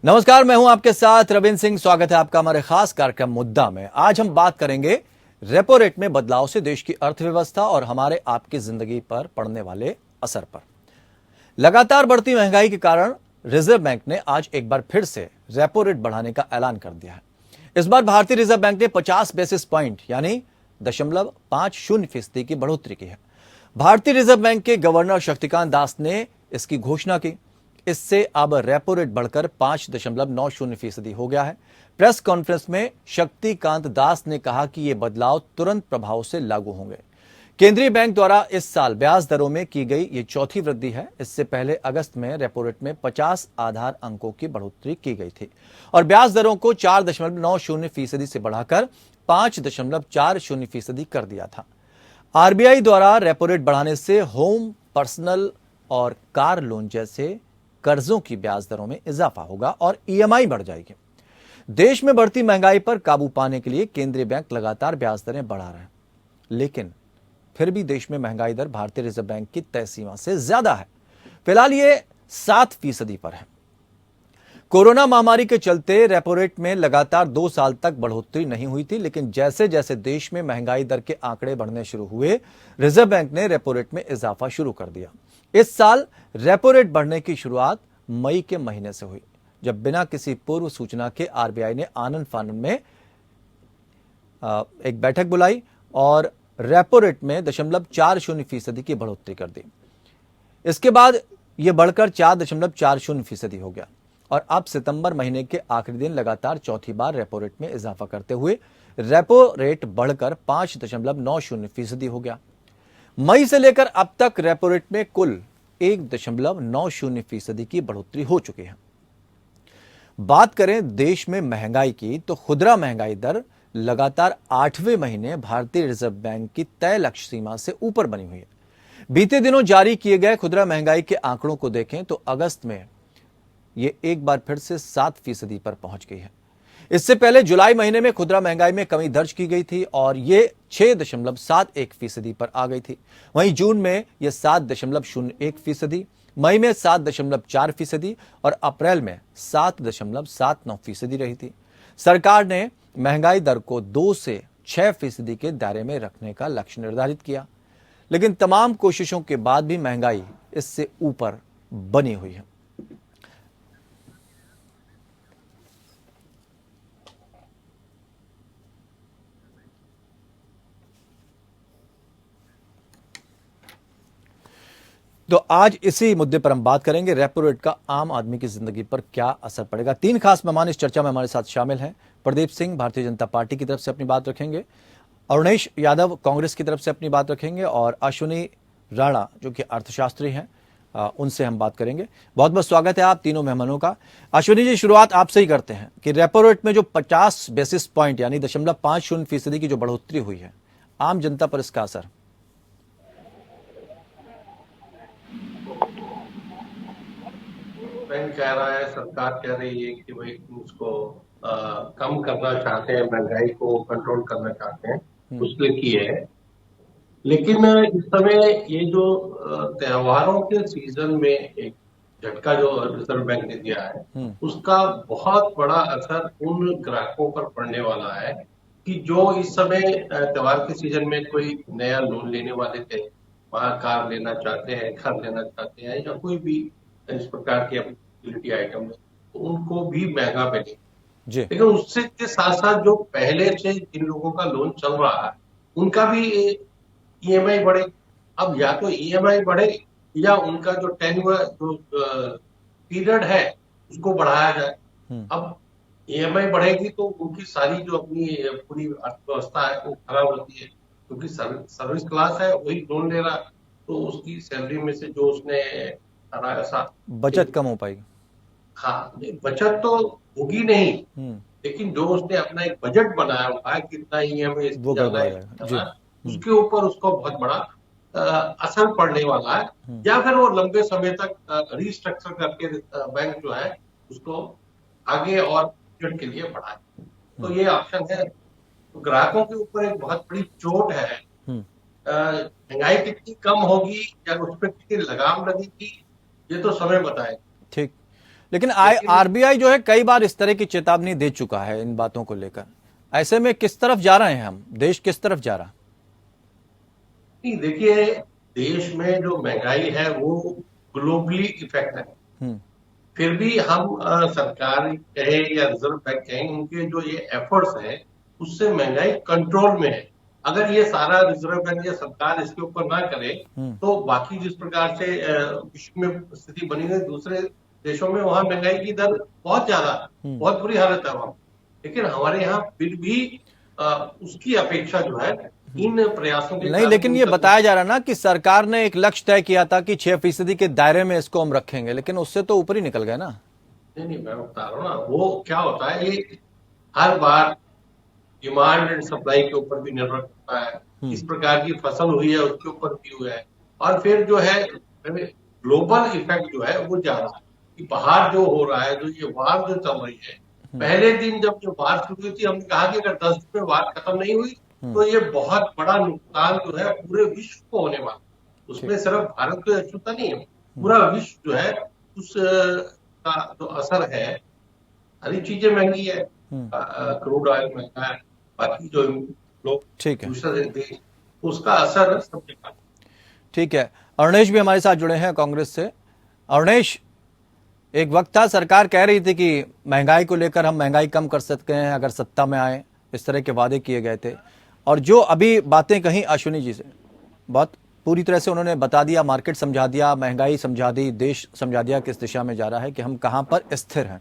नमस्कार, मैं हूं आपके साथ रविंद्र सिंह। स्वागत है आपका हमारे खास कार्यक्रम मुद्दा में। आज हम बात करेंगे रेपो रेट में बदलाव से देश की अर्थव्यवस्था और हमारे आपकी जिंदगी पर पड़ने वाले असर पर। लगातार बढ़ती महंगाई के कारण रिजर्व बैंक ने आज एक बार फिर से रेपो रेट बढ़ाने का ऐलान कर दिया है। इस बार भारतीय रिजर्व बैंक ने 50 बेसिस पॉइंट यानी 0.50% की बढ़ोतरी की है। भारतीय रिजर्व बैंक के गवर्नर शक्तिकांत दास ने इसकी घोषणा की। इससे अब रेपो रेट बढ़कर 5.90% हो गया है। प्रेस कॉन्फ्रेंस में शक्तिकांत दास ने कहा कि ये बदलाव तुरंत प्रभाव से लागू होंगे। केंद्रीय बैंक द्वारा इस साल ब्याज दरों में की गई ये चौथी वृद्धि है। इससे पहले अगस्त में रेपो रेट में 50 आधार अंकों की बढ़ोतरी की गई थी और ब्याज दरों को 4.90% से बढ़ाकर 5.40% कर दिया था। आरबीआई द्वारा रेपो रेट बढ़ाने से होम, पर्सनल और कार लोन जैसे कर्जों की ब्याज दरों में इजाफा होगा और ईएमआई बढ़ जाएगी। देश में बढ़ती महंगाई पर काबू पाने के लिए केंद्रीय बैंक लगातार ब्याज दरें बढ़ा रहे हैं, लेकिन फिर भी देश में महंगाई दर भारतीय रिजर्व बैंक की तय सीमा से ज्यादा है। फिलहाल ये 7% पर है। कोरोना महामारी के चलते रेपो रेट में लगातार 2 साल तक बढ़ोतरी नहीं हुई थी, लेकिन जैसे जैसे देश में महंगाई दर के आंकड़े बढ़ने शुरू हुए, रिजर्व बैंक ने रेपो रेट में इजाफा शुरू कर दिया। इस साल रेपो रेट बढ़ने की शुरुआत मई के महीने से हुई, जब बिना किसी पूर्व सूचना के आरबीआई ने आनन फानन में एक बैठक बुलाई और रेपो रेट में 0.40% की बढ़ोतरी कर दी। इसके बाद यह बढ़कर 4.40% हो गया और अब सितंबर महीने के आखिरी दिन लगातार चौथी बार रेपो रेट में इजाफा करते हुए रेपो रेट बढ़कर 5.90% हो गया। मई से लेकर अब तक रेपो रेट में कुल 1.90% की बढ़ोतरी हो चुकी है। बात करें देश में महंगाई की, तो खुदरा महंगाई दर लगातार 8वें महीने भारतीय रिजर्व बैंक की तय लक्ष्य सीमा से ऊपर बनी हुई है। बीते दिनों जारी किए गए खुदरा महंगाई के आंकड़ों को देखें तो अगस्त में ये एक बार फिर से 7% पर पहुंच गई है। इससे पहले जुलाई महीने में खुदरा महंगाई में कमी दर्ज की गई थी और ये 6.71% पर आ गई थी। वहीं जून में यह 7.01%, मई में 7.4% और अप्रैल में 7.79% रही थी। सरकार ने महंगाई दर को 2 से 6% के दायरे में रखने का लक्ष्य निर्धारित किया, लेकिन तमाम कोशिशों के बाद भी महंगाई इससे ऊपर बनी हुई है। तो आज इसी मुद्दे पर हम बात करेंगे, रेपो रेट का आम आदमी की जिंदगी पर क्या असर पड़ेगा। 3 खास मेहमान इस चर्चा में हमारे साथ शामिल हैं। प्रदीप सिंह भारतीय जनता पार्टी की तरफ से अपनी बात रखेंगे, अरुणेश यादव कांग्रेस की तरफ से अपनी बात रखेंगे और अश्विनी राणा जो कि अर्थशास्त्री हैं, उनसे हम बात करेंगे। बहुत बहुत स्वागत है आप तीनों मेहमानों का। अश्विनी जी, शुरुआत आपसे ही करते हैं कि रेपो रेट में जो 50 बेसिस पॉइंट यानी 0.50% की जो बढ़ोतरी हुई है, आम जनता पर इसका असर। बैंक कह रहा है, सरकार कह रही है कि भाई उसको कम करना चाहते हैं, महंगाई को कंट्रोल करना चाहते हैं, उसके लिए किए है। लेकिन इस समय ये जो त्योहारों के सीजन में एक झटका जो रिजर्व बैंक ने दिया है, उसका बहुत बड़ा असर उन ग्राहकों पर पड़ने वाला है कि जो इस समय त्योहार के सीजन में कोई नया लोन लेने वाले थे, वहां कार लेना चाहते हैं, घर लेना चाहते हैं या कोई भी इस प्रकार की यूटिलिटी आइटम है, तो उनको भी महंगा मिले। लेकिन उससे के साथ साथ जो पहले से जिन लोगों का लोन चल रहा है, उनका भी ईएमआई बढ़े। अब या तो ईएमआई बढ़े या उनका जो टेन्योर जो पीरियड है उसको बढ़ाया जाए। अब ईएमआई बढ़ेगी तो उनकी सारी जो अपनी पूरी अर्थव्यवस्था है वो खराब होती है, क्योंकि सर्विस क्लास है, वही लोन ले रहा, तो उसकी सैलरी में से जो उसने ऐसा बचत कम हो पाएगी। हाँ, बचत तो होगी नहीं, लेकिन जो उसने अपना एक बजट बनाया हुआ है, कितना ईएमआई इसकी जाना है, उसके ऊपर उसको बहुत बड़ा असर पड़ने वाला है। या फिर वो लंबे समय तक रिस्ट्रक्चर करके बैंक जो है उसको आगे और बजट के लिए बढ़ाए, तो ये ऑप्शन है। तो ग्राहकों के ऊपर एक बहुत बड़ी चोट है। महंगाई कितनी कम होगी या उस पर कितनी लगाम लगेगी, ये तो समय बताएगा। ठीक, लेकिन आरबीआई जो है कई बार इस तरह की चेतावनी दे चुका है इन बातों को लेकर। ऐसे में किस तरफ जा रहे हैं हम, देश किस तरफ जा रहा? नहीं, देखिए, देश में जो महंगाई है वो ग्लोबली इफेक्ट है। फिर भी हम सरकार कहे या रिजर्व बैंक कहें, उनके जो ये एफर्ट्स हैं उससे महंगाई कंट्रोल में है। अगर ये सारा रिजर्व बैंक या सरकार इसके ऊपर ना करे तो बाकी जिस प्रकार से विश्व में स्थिति बनी है दूसरे देशों में, वहां महंगाई की दर बहुत ज्यादा, बहुत बुरी हालत है वहां। लेकिन हमारे यहाँ फिर भी उसकी अपेक्षा जो है इन प्रयासों के नहीं, लेकिन ये बताया जा रहा ना कि सरकार ने एक लक्ष्य तय किया था कि 6% के दायरे में इसको हम रखेंगे, लेकिन उससे तो ऊपर ही निकल गए ना। नहीं, मैं बता रहा हूँ ना, वो क्या होता है, ये हर बार डिमांड एंड सप्लाई के ऊपर भी निर्भर करता है। इस प्रकार की फसल हुई है उसके ऊपर भी हुआ है, और फिर जो है ग्लोबल इफेक्ट जो है वो ज्यादा है कि बाहर जो हो रहा है, जो ये वार जो चल रही है, पहले दिन जब जो वार शुरू हुई थी हमने कहा कि अगर 10 दिन में वार खत्म नहीं हुई तो ये बहुत बड़ा नुकसान जो है पूरे विश्व को होने वाला। उसमें सिर्फ भारत को अछूता नहीं है, पूरा विश्व जो है उस का जो असर है। सारी चीजें महंगी है, क्रूड ऑयल महंगा है, बाकी जो लोग ठीक है, दूसरे देश, उसका असर सब जगह। ठीक है, अरुणेश भी हमारे साथ जुड़े हैं कांग्रेस से। अरुणेश, एक वक्त था सरकार कह रही थी कि महंगाई को लेकर हम महंगाई कम कर सकते हैं अगर सत्ता में आए, इस तरह के वादे किए गए थे। और जो अभी बातें कहीं अश्विनी जी से, बहुत पूरी तरह से उन्होंने बता दिया, मार्केट समझा दिया, महंगाई समझा दी, देश समझा दिया किस दिशा में जा रहा है, कि हम कहां पर स्थिर हैं।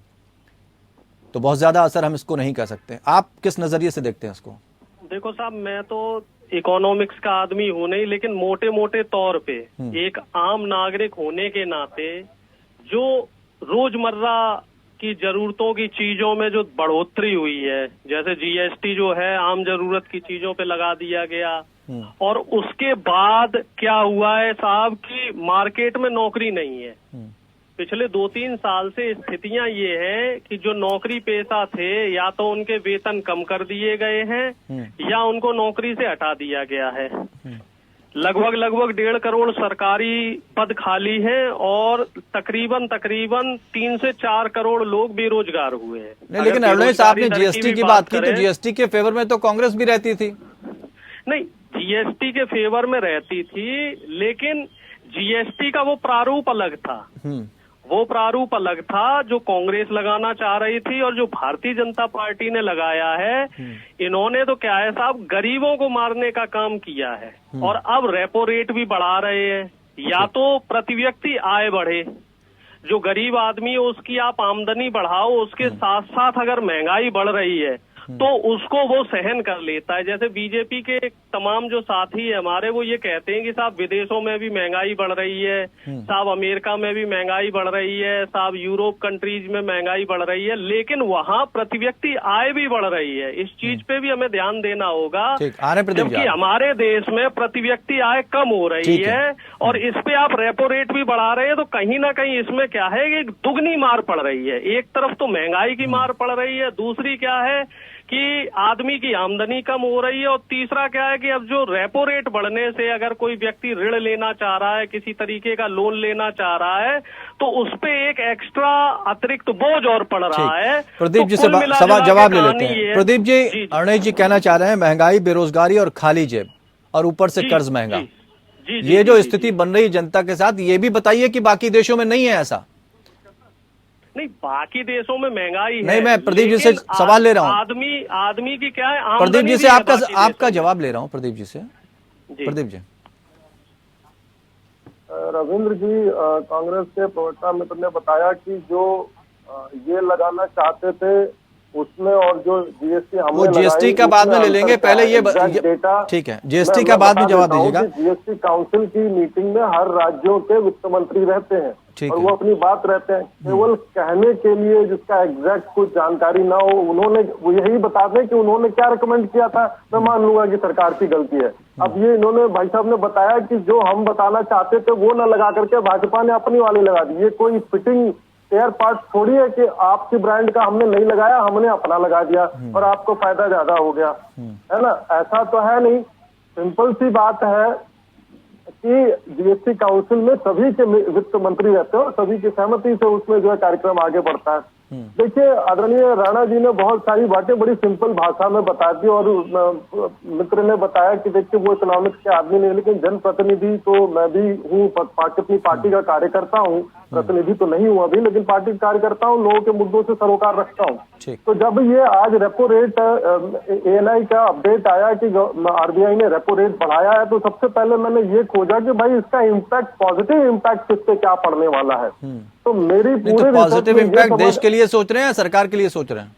तो बहुत ज्यादा असर हम इसको नहीं कर सकते। आप किस नजरिए से देखते हैं इसको? देखो साहब, मैं तो इकोनॉमिक्स का आदमी हूं नहीं, लेकिन मोटे मोटे तौर पे एक आम नागरिक होने के नाते जो रोजमर्रा की जरूरतों की चीजों में जो बढ़ोतरी हुई है, जैसे जीएसटी जो है आम जरूरत की चीजों पे लगा दिया गया, और उसके बाद क्या हुआ है साहब कि मार्केट में नौकरी नहीं है। पिछले 2-3 साल से स्थितियां ये हैं कि जो नौकरी पेशा थे या तो उनके वेतन कम कर दिए गए हैं या उनको नौकरी से हटा दिया गया है। लगभग 1.5 करोड़ सरकारी पद खाली हैं और तकरीबन 3 से 4 करोड़ लोग बेरोजगार हुए हैं। नहीं, लेकिन अरुणेश, आपने जीएसटी की बात की, तो जीएसटी के फेवर में तो कांग्रेस भी रहती थी। नहीं, जीएसटी के फेवर में रहती थी, लेकिन जीएसटी का वो प्रारूप अलग था। वो प्रारूप अलग था जो कांग्रेस लगाना चाह रही थी और जो भारतीय जनता पार्टी ने लगाया है। इन्होंने तो क्या है साहब, गरीबों को मारने का काम किया है, और अब रेपो रेट भी बढ़ा रहे हैं। या तो प्रति व्यक्ति आय बढ़े, जो गरीब आदमी है उसकी आप आमदनी बढ़ाओ, उसके साथ साथ अगर महंगाई बढ़ रही है तो उसको वो सहन कर लेता है। जैसे बीजेपी के तमाम जो साथी है हमारे, वो ये कहते हैं कि साहब विदेशों में भी महंगाई बढ़ रही है, साहब अमेरिका में भी महंगाई बढ़ रही है, साहब यूरोप कंट्रीज में महंगाई बढ़ रही है, लेकिन वहाँ प्रति व्यक्ति आय भी बढ़ रही है। इस चीज पे भी हमें ध्यान देना होगा, जबकि हमारे देश में प्रति व्यक्ति आय कम हो रही है और इस पे आप रेपो रेट भी बढ़ा रहे हैं। तो कहीं ना कहीं इसमें क्या है कि दुगनी मार पड़ रही है। एक तरफ तो महंगाई की मार पड़ रही है, दूसरी क्या है कि आदमी की आमदनी कम हो रही है, और तीसरा क्या है कि अब जो रेपो रेट बढ़ने से अगर कोई व्यक्ति ऋण लेना चाह रहा है, किसी तरीके का लोन लेना चाह रहा है, तो उस पे एक एक्स्ट्रा अतिरिक्त बोझ और पड़ रहा है। प्रदीप जी से सवाल जवाब ले लेते हैं। प्रदीप जी, अरुणेश जी कहना चाह रहे हैं महंगाई, बेरोजगारी और खाली जेब, और ऊपर से कर्ज महंगा, ये जो स्थिति बन रही है जनता के साथ, ये भी बताइए कि बाकी देशों में नहीं है ऐसा? नहीं, बाकी देशों में महंगाई है। नहीं, मैं प्रदीप जी से सवाल ले रहा हूँ। आदमी की क्या है, प्रदीप जी से आपका जवाब ले रहा हूँ। प्रदीप जी से, प्रदीप जी। रविंद्र जी, कांग्रेस के प्रवक्ता मित्र ने बताया कि जो ये लगाना चाहते थे उसमें, और जो जीएसटी हमने, वो जीएसटी का बाद में ले लेंगे, पहले ये डेटा, ठीक है, जीएसटी का बाद में जवाब दीजिएगा। जीएसटी काउंसिल की मीटिंग में हर राज्यों के वित्त मंत्री रहते हैं और वो अपनी बात रहते हैं। केवल कहने के लिए जिसका एग्जैक्ट कुछ जानकारी ना हो, उन्होंने वो यही बता दें कि उन्होंने क्या रिकमेंड किया था, मैं मान लूंगा कि सरकार की गलती है। अब ये इन्होंने, भाई साहब ने बताया कि जो हम बताना चाहते थे वो न लगा करके भाजपा ने अपनी वाली लगा दी। ये कोई फिटिंग एयर पार्ट थोड़ी है कि आपकी ब्रांड का हमने नहीं लगाया, हमने अपना लगा दिया और आपको फायदा ज्यादा हो गया, है ना? ऐसा तो है नहीं। सिंपल सी बात है कि जीएसटी काउंसिल में सभी के वित्त मंत्री रहते हैं और सभी की सहमति से उसमें जो है कार्यक्रम आगे बढ़ता है। देखिए, आदरणीय राणा जी ने बहुत सारी बातें बड़ी सिंपल भाषा में बता दी और मित्र ने बताया कि देखिए वो इकोनॉमिक्स के आदमी नहीं, लेकिन जनप्रतिनिधि तो मैं भी हूँ, अपनी पार्टी का कार्यकर्ता हूँ, प्रतिनिधि तो नहीं हूँ अभी, लेकिन पार्टी का कार्यकर्ता हूँ, लोगों के मुद्दों से सरोकार रखता हूँ। तो जब ये आज रेपो रेट एएनआई का अपडेट आया कि आरबीआई ने रेपो रेट बढ़ाया है, तो सबसे पहले मैंने ये खोजा कि भाई इसका इम्पैक्ट, पॉजिटिव इम्पैक्ट किस पे क्या पड़ने वाला है। तो मेरी पूरी पॉजिटिव इम्पैक्ट देश के लिए सोच रहे हैं या सरकार के लिए सोच रहे हैं?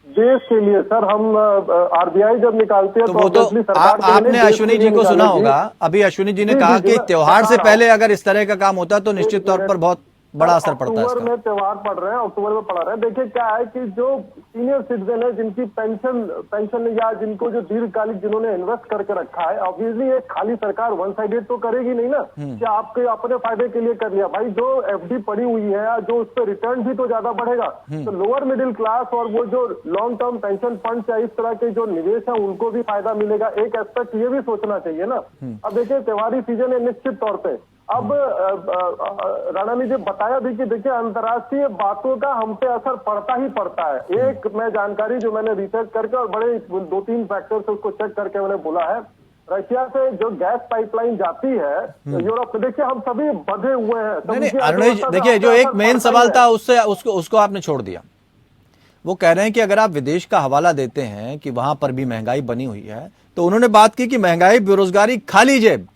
देश के लिए सर। हम आरबीआई जब निकालते हैं तो वो तो आपने अश्विनी जी को सुना होगा, अभी अश्विनी जी ने कहा कि त्योहार से पहले अगर इस तरह का काम होता तो निश्चित तौर पर बहुत बड़ा असर पड़ता है। अक्टूबर में त्योहार पड़ रहे हैं, अक्टूबर में पड़ रहे हैं। देखिए क्या है कि जो सीनियर सिटीजन है, जिनकी पेंशन या जिनको जो दीर्घकालिक जिन्होंने इन्वेस्ट करके रखा है, ऑब्वियसली एक खाली सरकार वन साइडेड तो करेगी नहीं ना कि आपके अपने फायदे के लिए कर लिया। भाई जो एफडी पड़ी हुई है, जो उस पर रिटर्न भी तो ज्यादा बढ़ेगा, तो लोअर मिडिल क्लास और वो जो लॉन्ग टर्म पेंशन फंड या इस तरह के जो निवेश है उनको भी फायदा मिलेगा। एक एस्पेक्ट ये भी सोचना चाहिए ना। अब देखिए त्योहारी सीजन है निश्चित तौर पर। अब राणा ने जी बताया भी कि देखिए अंतर्राष्ट्रीय बातों का हम पे असर पड़ता ही पड़ता है। एक मैं जानकारी जो मैंने रिसर्च करके और बड़े 2-3 फैक्टर से उसको चेक करके मैंने बोला है, रशिया से जो गैस पाइपलाइन जाती है यूरोप में, देखिए हम सभी बंधे हुए हैं। अरुणेश, देखिए जो एक मेन सवाल था उसको आपने छोड़ दिया। वो कह रहे हैं कि अगर आप विदेश का हवाला देते हैं कि वहां पर भी महंगाई बनी हुई है, तो उन्होंने बात की कि महंगाई, बेरोजगारी, खाली जेब,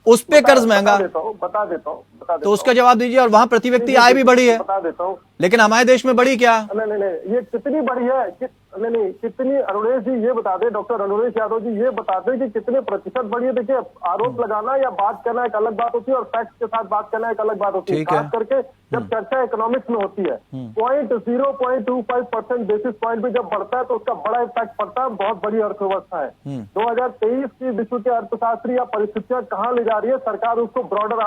उस पे कर्ज महंगा। बता देता हूँ तो उसका जवाब दीजिए। और वहां प्रति व्यक्ति आय भी बढ़ी है, बता देता हूँ। लेकिन हमारे देश में बढ़ी क्या? नहीं, ये कितनी बढ़ी है? नहीं, कितनी? अरुणेश जी ये बता दे, डॉक्टर अरुणेश यादव जी ये बताते कि कितने प्रतिशत बढ़ी है। देखिए आरोप लगाना या बात करना एक अलग बात होती है और फैक्ट के साथ बात करना एक अलग बात होती है। खास करके जब चर्चा इकोनॉमिक्स में होती है, 0.25% बेसिस पॉइंट भी जब बढ़ता है तो उसका बड़ा इम्पैक्ट पड़ता है। बहुत बड़ी अर्थव्यवस्था है। 2023 की विश्व के अर्थशास्त्री या परिस्थितियां कहाँ ले जा रही है, सरकार उसको ब्रॉडर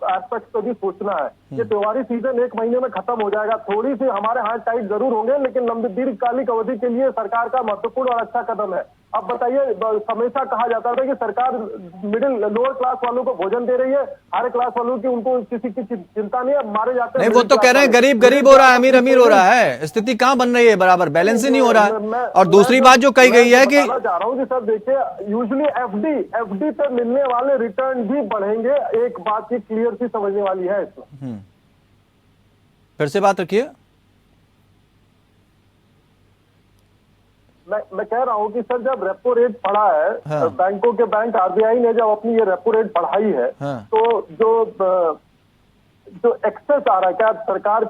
एस्पेक्ट पे भी सोचना है। ये त्योहारी सीजन 1 महीने में खत्म हो जाएगा। थोड़ी सी हमारे हाथ टाइट जरूर होंगे, लेकिन लंबी दीर्घकालिक अवधि के लिए सरकार का महत्वपूर्ण और अच्छा कदम है। अब बताइए, हमेशा कहा जाता था कि सरकार मिडिल लोअर क्लास वालों को भोजन दे रही है, हायर क्लास वालों की उनको किसी की चिंता नहीं है, मारे जाते हैं। नहीं, वो तो कह रहे हैं गरीब गरीब हो रहा है, अमीर अमीर हो रहा है। स्थिति कहाँ बन रही है बराबर? बैलेंस ही नहीं हो रहा है। और दूसरी बात जो कही गई है कि चाह रहा हूँ कि सर देखिए, यूजुअली एफडी पे मिलने वाले रिटर्न भी बढ़ेंगे। एक बात की क्लियर सी समझने वाली है इसमें। फिर से बात रखिए। मैं कह रहा हूं कि सर जब रेपो रेट बढ़ा है, हाँ। बैंकों के बैंक आरबीआई ने जब अपनी ये रेपो रेट बढ़ाई है, हाँ। तो जो एक्सेस आ रहा है, क्या सरकार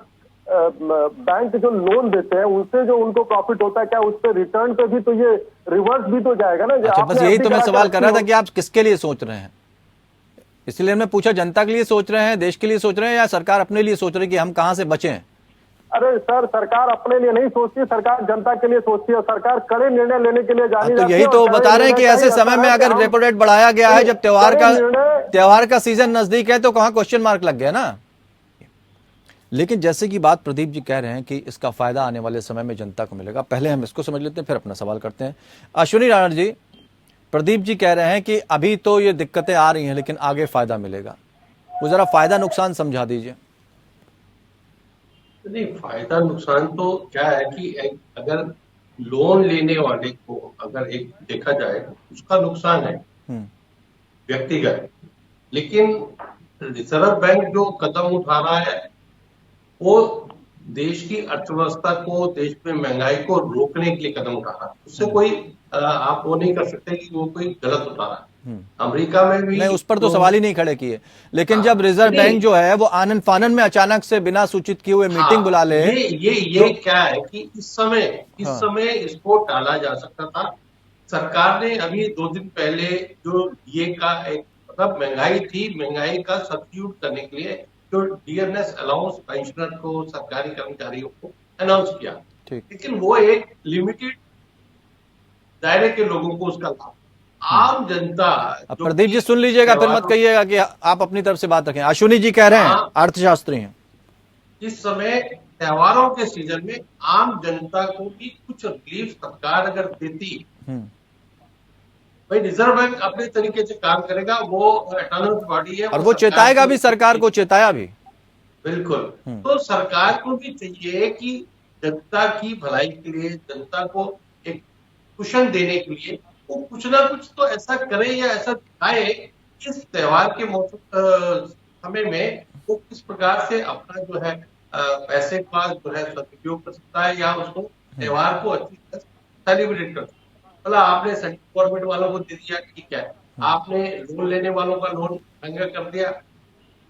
बैंक जो लोन देते हैं उनसे जो उनको प्रॉफिट होता है, क्या उस पर रिटर्न पे भी तो ये रिवर्स भी तो जाएगा ना? अच्छा, बस यही तो मैं सवाल कर रहा था कि आप किसके लिए सोच रहे हैं। इसलिए मैं पूछा, जनता के लिए सोच रहे हैं, देश के लिए सोच रहे हैं, या सरकार अपने लिए सोच रही है कि हम कहां से बचें? अरे सर, सरकार अपने लिए नहीं सोचती, सरकार जनता के लिए सोचती है। सरकार कड़े निर्णय लेने के लिए जानी जाती है। तो यही तो बता रहे हैं कि ऐसे समय में अगर रेपो रेट बढ़ाया गया है, जब त्योहार का सीजन नजदीक है, तो कहां क्वेश्चन मार्क लग गया ना। लेकिन जैसे कि बात प्रदीप जी कह रहे हैं कि इसका फायदा आने वाले समय में जनता को मिलेगा, पहले हम इसको समझ लेते हैं, फिर अपना सवाल करते हैं। अश्विनी राणा जी, प्रदीप जी कह रहे हैं कि अभी तो ये दिक्कतें आ रही हैं, लेकिन आगे फायदा मिलेगा। वो जरा फायदा नुकसान समझा दीजिए। नहीं, फायदा नुकसान तो क्या है कि अगर लोन लेने वाले को अगर एक देखा जाए, उसका नुकसान है व्यक्तिगत, लेकिन रिजर्व बैंक जो कदम उठा रहा है वो देश की अर्थव्यवस्था को, देश में महंगाई को रोकने के लिए कदम उठा रहा है। उससे कोई आप वो नहीं कर सकते कि वो कोई गलत उठा रहा है। अमेरिका में भी नहीं, उस पर तो सवाल ही नहीं खड़े किए। लेकिन जब रिजर्व बैंक जो है वो आनन फानन में अचानक से बिना सूचित किए हुए मीटिंग बुला ले, ये क्या है कि इस समय इसको टाला जा सकता था। सरकार ने अभी 2 दिन पहले जो ये का एक मतलब महंगाई थी, महंगाई का सब्स्टिट्यूट करने के लिए जो डियरनेस अलाउंस पेंशनर को, सरकारी कर्मचारियों को अनाउंस किया, लेकिन वो एक लिमिटेड दायरे के लोगों को उसका लाभ, आम जनता। अब प्रदीप जी सुन लीजिएगा, फिर मत कहिएगा कि आप अपनी तरफ से बात रखें। अश्विनी जी कह रहे हैं, अर्थशास्त्री हैं। इस समय त्योहारों के सीजन में आम जनता को भी कुछ रिलीफ सरकार अगर देती भाई रिजर्व बैंक अपने तरीके से काम करेगा, वो ऑटोनमस बॉडी है, और वो चेताएगा भी, सरकार को चेताया भी। बिल्कुल। तो सरकार को भी चाहिए कि जनता की भलाई के लिए, जनता को एक कुशन देने के लिए वो कुछ ना कुछ तो ऐसा करे या ऐसा दिखाए कि इस त्योहार के मौसम समय में वो किस प्रकार से अपना जो है पैसे का जो है सदुपयोग कर सकता है, या उसको त्योहार को अच्छी तरह सेलिब्रेट कर सकता है। मतलब आपने सेंट्रल गवर्नमेंट वालों को दे दिया, ठीक है, आपने लोन लेने वालों का लोन महंगा कर दिया,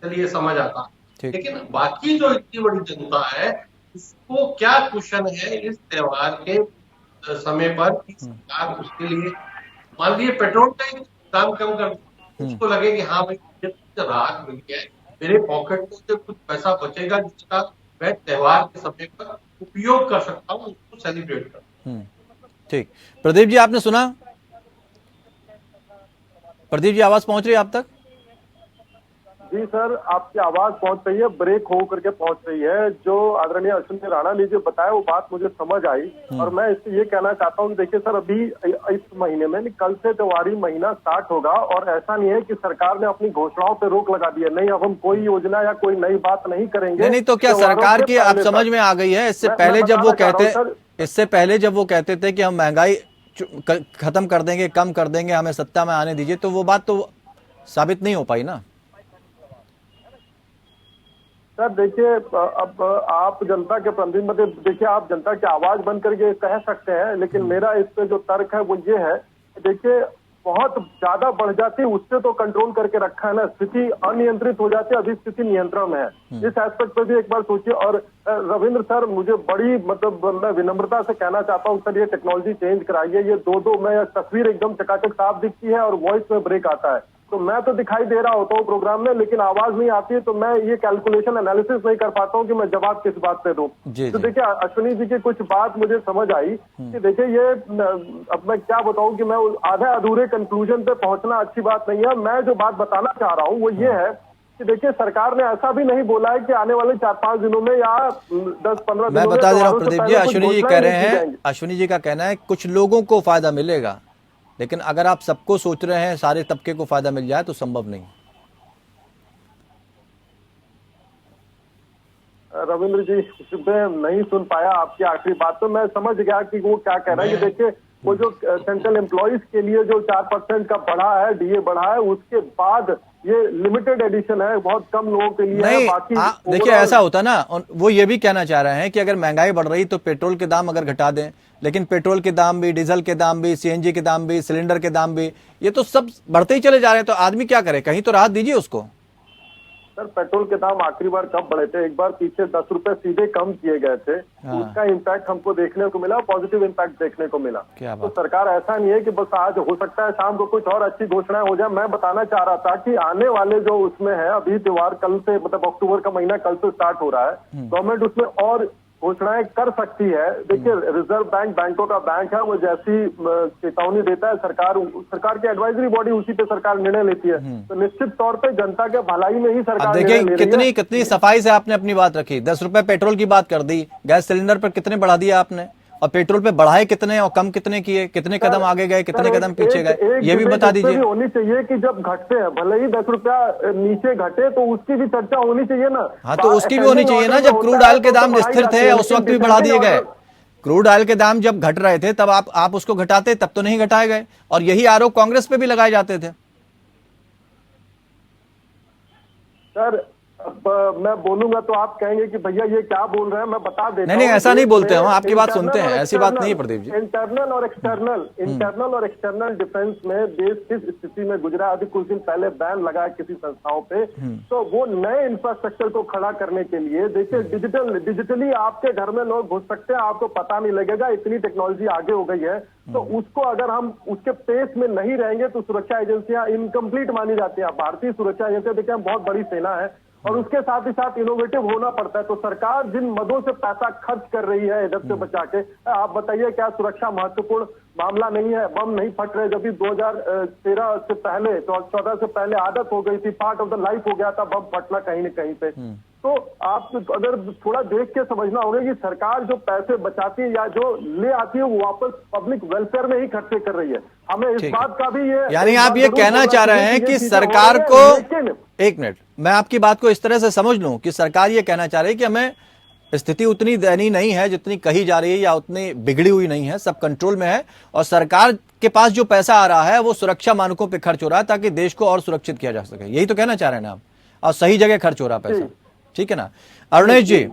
चलिए समझ आता, लेकिन बाकी जो इतनी बड़ी जनता है इसको क्या कुशन है इस त्योहार के समय पर कि सरकार उसके लिए, मान लीजिए पेट्रोल का ही दाम कम कर, उसको लगे कि हाँ भाई मुझे कुछ राहत मिल गया है, मेरे पॉकेट में से कुछ पैसा बचेगा जिसका मैं त्योहार के समय पर उपयोग कर सकता हूँ, उसको सेलिब्रेट कर। ठीक, प्रदीप जी आपने सुना? प्रदीप जी आवाज पहुंच रही है आप तक? जी सर, आपकी आवाज पहुंच रही है, ब्रेक हो करके पहुंच रही है। जो आदरणीय अश्विनी राणा ने जो बताया वो बात मुझे समझ आई, और मैं इससे ये कहना चाहता हूँ कि देखिए सर, अभी इस महीने में कल से त्योहारी महीना स्टार्ट होगा, और ऐसा नहीं है कि सरकार ने अपनी घोषणाओं पे रोक लगा दी है। नहीं, अब हम कोई योजना या कोई नई बात नहीं करेंगे। नहीं तो क्या सरकार की आप समझ में आ गई है? इससे पहले जब वो कहते थे कि हम महंगाई खत्म कर देंगे, कम कर देंगे, हमें सत्ता में आने दीजिए, तो वो बात तो साबित नहीं हो पाई ना। सर देखिए, अब आप जनता के प्रतिनिधि, मतलब देखिए, आप जनता की आवाज बन करके कह सकते हैं, लेकिन मेरा इस पे जो तर्क है वो ये है, देखिए बहुत ज्यादा बढ़ जाती है उससे तो कंट्रोल करके रखा है ना, स्थिति अनियंत्रित हो जाती है, अभी स्थिति नियंत्रण में है। इस एस्पेक्ट पे भी एक बार सोचिए। और रविंद्र सर, मुझे बड़ी मतलब मैं विनम्रता से कहना चाहता हूँ सर, ये टेक्नोलॉजी चेंज कराइए। ये दो में तस्वीर एकदम चकाचक साफ दिखती है और वॉइस में ब्रेक आता है, तो मैं तो दिखाई दे रहा होता हूँ प्रोग्राम में, लेकिन आवाज नहीं आती है, तो मैं ये कैलकुलेशन एनालिसिस नहीं कर पाता हूँ कि मैं जवाब किस बात पे दूं। तो देखिए अश्विनी जी की कुछ बात मुझे समझ आई कि देखिए ये, अब मैं क्या बताऊं कि मैं आधे अधूरे कंक्लूजन पे पहुंचना अच्छी बात नहीं है। मैं जो बात बताना चाह रहा हूँ वो ये है कि देखिए, सरकार ने ऐसा भी नहीं बोला है कि आने वाले 4-5 दिनों में या 10-15 दिनों में। मैं बता दे रहा हूँ प्रदीप जी, अश्विनी जी कह रहे हैं, अश्विनी जी का कहना है कुछ लोगों को फायदा मिलेगा, लेकिन अगर आप सबको सोच रहे हैं सारे तबके को फायदा मिल जाए तो संभव नहीं। रविंद्र जी, मैं नहीं सुन पाया आपकी आखिरी बात, तो मैं समझ गया कि वो क्या कह रहे हैं। कि देखिए, वो जो सेंट्रल एम्प्लॉइज के लिए जो 4% का बढ़ा है, डीए बढ़ा है, उसके बाद ये लिमिटेड एडिशन है, बहुत कम लोगों के लिए नहीं, है। बाकी देखिए ऐसा होता ना, वो ये भी कहना चाह रहे हैं कि अगर महंगाई बढ़ रही तो पेट्रोल के दाम अगर घटा दें, लेकिन पेट्रोल के दाम भी, डीजल के दाम भी, सीएनजी के दाम भी, सिलेंडर के दाम भी, ये तो सब बढ़ते ही चले जा रहे हैं, तो आदमी क्या करे? कहीं तो राहत दीजिए उसको। सर, पेट्रोल के दाम आखिरी बार कब बढ़े थे? एक बार पीछे 10 रुपए सीधे कम किए गए थे। उसका इम्पैक्ट हमको देखने को मिला, पॉजिटिव इम्पैक्ट देखने को मिला। तो सरकार ऐसा नहीं है कि बस आज हो सकता है शाम को कुछ और अच्छी घोषणाएं हो जाए। मैं बताना चाह रहा था कि आने वाले जो उसमें है, अभी त्योहार कल से, मतलब अक्टूबर का महीना कल से स्टार्ट हो रहा है, गवर्नमेंट उसमें और घोषणाएं कर सकती है। देखिए, रिजर्व बैंक बैंकों का बैंक है, वो जैसी चेतावनी देता है सरकार की एडवाइजरी बॉडी, उसी पे सरकार निर्णय लेती है। तो निश्चित तौर पे जनता के भलाई में ही सरकार देखिए कितनी सफाई से आपने अपनी बात रखी। 10 रुपए पेट्रोल की बात कर दी, गैस सिलेंडर पर कितने बढ़ा दिया आपने, और पेट्रोल पे बढ़ाए कितने और कम कितने किए, कितने कदम आगे गए, कितने कदम पीछे गए, ये भी बता दीजिए। होनी चाहिए कि जब घटते हैं, भले ही 10 रुपया नीचे घटे, तो उसकी भी चर्चा होनी चाहिए ना। हाँ, तो उसकी भी होनी चाहिए ना। जब क्रूड ऑयल के दाम स्थिर थे उस वक्त भी बढ़ा दिए गए। क्रूड ऑयल के दाम जब घट रहे थे तब आप उसको घटाते, तब तो नहीं घटाए गए, और यही आरोप कांग्रेस पे भी लगाए जाते थे। सर, अब मैं बोलूंगा तो आप कहेंगे कि भैया ये क्या बोल रहे हैं। मैं बता देता हूं। नहीं, ऐसा नहीं बोलते हम, आपकी बात सुनते हैं, ऐसी बात नहीं है प्रदीप जी। इंटरनल और एक्सटर्नल डिफेंस में देश किस स्थिति में गुजरा, अभी कुछ दिन पहले बैन लगा किसी संस्थाओं पे, तो वो नए इंफ्रास्ट्रक्चर को खड़ा करने के लिए, देखिए डिजिटली आपके घर में लोग घुस सकते हैं, आपको पता नहीं लगेगा, इतनी टेक्नोलॉजी आगे हो गई है। तो उसको अगर हम उसके पेस में नहीं रहेंगे तो सुरक्षा एजेंसियां इनकम्प्लीट मानी जाती है। भारतीय सुरक्षा एजेंसियां देखिए बहुत बड़ी सेना है, और उसके साथ ही साथ इनोवेटिव होना पड़ता है। तो सरकार जिन मदों से पैसा खर्च कर रही है इधर से बचा के, आप बताइए क्या सुरक्षा महत्वपूर्ण मामला नहीं है? बम नहीं फट रहे, जब भी 2013 से पहले, 14 से पहले आदत हो गई थी, पार्ट ऑफ द लाइफ हो गया था बम फटना कहीं न कहीं पे। तो आप अगर थोड़ा देख के समझना होगा कि सरकार जो पैसे बचाती है या जो ले आती है वो वापस पब्लिक वेलफेयर में ही खर्चे कर रही है। हमें इस बात का भी ये, यानी आप ये कहना चाह रहे हैं कि सरकार को, एक मिनट मैं आपकी बात को इस तरह से समझ लूं कि सरकार ये कहना चाह रही है कि हमें स्थिति उतनी दयनीय नहीं है जितनी कही जा रही है, या उतनी बिगड़ी हुई नहीं है, सब कंट्रोल में है, और सरकार के पास जो पैसा आ रहा है वो सुरक्षा मानकों पे खर्च हो रहा है ताकि देश को और सुरक्षित किया जा सके। यही तो कहना चाह रहे हैं ना आप? और सही जगह खर्च हो रहा है पैसा, ठीक है ना? अरुणेश जी,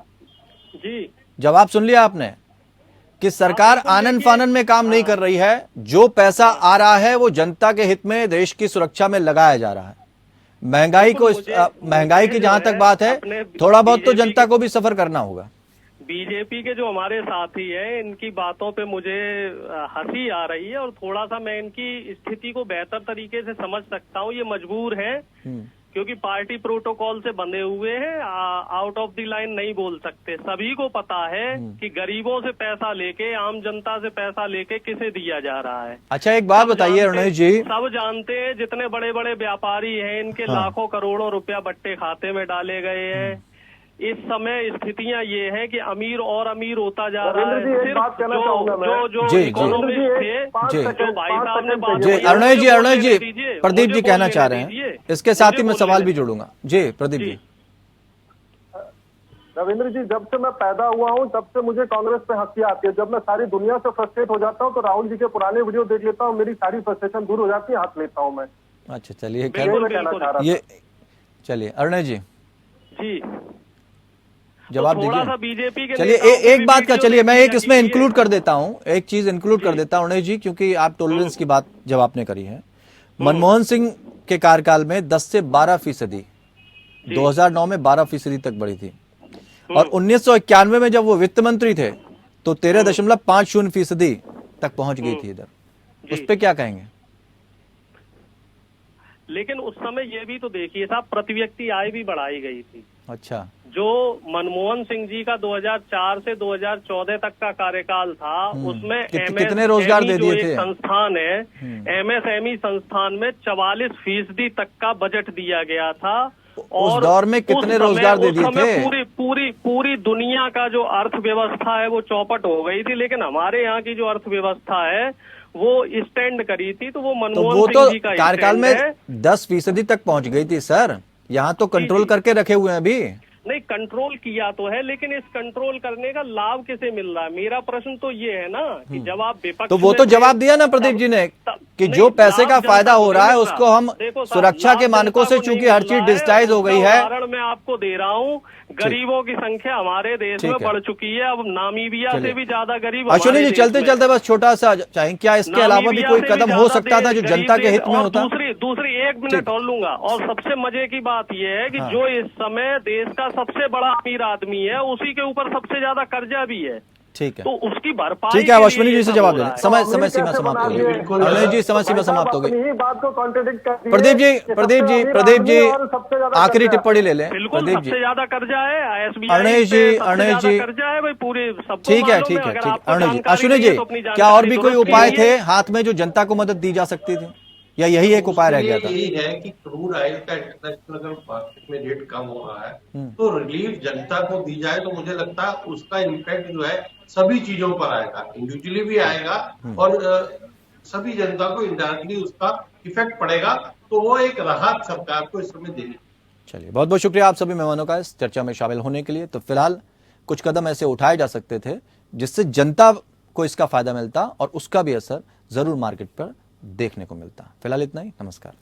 जवाब सुन लिया आपने कि सरकार आनन फानन में काम नहीं कर रही है, जो पैसा आ रहा है वो जनता के हित में, देश की सुरक्षा में लगाया जा रहा है। महंगाई को, महंगाई की जहां तक बात है, थोड़ा बहुत तो जनता को भी सफर करना होगा। बीजेपी के जो हमारे साथी हैं, इनकी बातों पे मुझे हंसी आ रही है, और थोड़ा सा मैं इनकी स्थिति को बेहतर तरीके से समझ सकता हूँ। ये मजबूर है क्योंकि पार्टी प्रोटोकॉल से बंधे हुए हैं, आउट ऑफ द लाइन नहीं बोल सकते। सभी को पता है कि गरीबों से पैसा लेके, आम जनता से पैसा लेके किसे दिया जा रहा है। अच्छा, एक बात बताइए अरुणेश जी, सब जानते हैं जितने बड़े बड़े व्यापारी हैं, इनके लाखों करोड़ों रुपया बट्टे खाते में डाले गए हैं। इस समय स्थितियां ये है कि अमीर और अमीर होता जा रहा है। सिर्फ जो इकोनॉमिस्ट थे, जो भाई साहब ने बात, अरुणेश जी, प्रदीप जी कहना चाह रहे हैं, इसके साथ ही मैं सवाल भी जोड़ूंगा। जी प्रदीप जी। रविंद्र जी, जब से मैं पैदा हुआ हूं तब से मुझे कांग्रेस पे हंसी आती है। जब मैं सारी दुनिया से फ्रस्ट्रेट हो जाता हूं तो राहुल जी के पुराने वीडियो देख लेता हूं, मेरी सारी फ्रस्ट्रेशन दूर हो जाती है, हंस लेता हूं मैं। अच्छा चलिए, ये चलिए अरुणेश जी जवाब दीजिए। बीजेपी के चलिए एक बात का, चलिए मैं एक इसमें इंक्लूड कर देता हूं, एक चीज इंक्लूड कर देता हूं अरुणेश जी, क्योंकि आप टॉलरेंस की बात जब आपने करी है, मनमोहन सिंह के कार्यकाल में 10 से 12%, 2009 में 12% तक बढ़ी थी, और 1991 में जब वो वित्त मंत्री थे तो 13.50% तक पहुंच गई थी इधर। उस पे क्या कहेंगे? लेकिन उस समय ये भी तो देखिए साहब, प्रति व्यक्ति आय भी बढ़ाई गई थी। अच्छा, जो मनमोहन सिंह जी का 2004 से 2014 तक का कार्यकाल था, उसमें कितने रोजगार दे दिए थे? संस्थान है, एमएसएमई संस्थान में 44% तक का बजट दिया गया था। उस दौर में कितने रोजगार दे दिए थे? पूरी दुनिया का जो अर्थव्यवस्था है वो चौपट हो गई थी, लेकिन हमारे यहाँ की जो अर्थव्यवस्था है वो स्टैंड करी थी। तो वो मनमोहन सिंह जी का कार्यकाल में 10% तक पहुंच गई थी सर। यहाँ तो कंट्रोल करके रखे हुए हैं अभी। नहीं, कंट्रोल किया तो है, लेकिन इस कंट्रोल करने का लाभ किसे मिल रहा है? मेरा प्रश्न तो ये है ना कि जब आप विपक्ष, तो वो तो जवाब दिया ना प्रदीप जी ने कि जो पैसे का फायदा हो रहा है उसको हम सुरक्षा के मानकों से, चूंकि हर चीज डिजिटाइज हो गई है। उदाहरण मैं आपको दे रहा हूँ, गरीबों की संख्या हमारे देश में बढ़ चुकी है, अब नामीबिया से भी ज्यादा गरीब। अश्विनी जी चलते चलते बस छोटा सा चाहें, क्या इसके अलावा भी कोई कदम हो सकता था जो जनता के हित में होता? दूसरी 1 मिनट और लूंगा। और सबसे मजे की बात यह है कि जो इस समय देश का सबसे बड़ा अमीर आदमी है, उसी के ऊपर सबसे ज्यादा कर्जा भी है। ठीक है, तो उसकी भरपाई, ठीक है, अश्विनी जी से जवाब दें। समय सीमा समाप्त हो गई। अरुणेश जी, समय सीमा समाप्त हो गई। प्रदीप जी आखिरी टिप्पणी ले लें। प्रदीप जी, सबसे ज्यादा कर्जा है अरुणेश जी, कर्जा है भाई पूरे सब। ठीक है अरुणेश जी। अश्विनी जी, क्या और भी कोई उपाय थे हाथ में जो जनता को मदद दी जा सकती थी, या यही एक उपाय रह गया था? यही है कि क्रूड ऑयल का इंटरनेशनल अगर मार्केट में रेट कम हो रहा है तो रिलीफ जनता को दी जाए, तो मुझे लगता है उसका इम्पैक्ट जो है सभी चीजों पर आएगा, इंडिविजुअली भी आएगा और सभी जनता को इनडायरेक्टली उसका इफेक्ट पड़ेगा। तो वो एक राहत सरकार को इस समय देनी। चलिए, बहुत बहुत शुक्रिया आप सभी मेहमानों का इस चर्चा में शामिल होने के लिए। तो फिलहाल कुछ कदम ऐसे उठाए जा सकते थे जिससे जनता को इसका फायदा मिलता और उसका भी असर जरूर मार्केट पर देखने को मिलता। फिलहाल इतना ही, नमस्कार।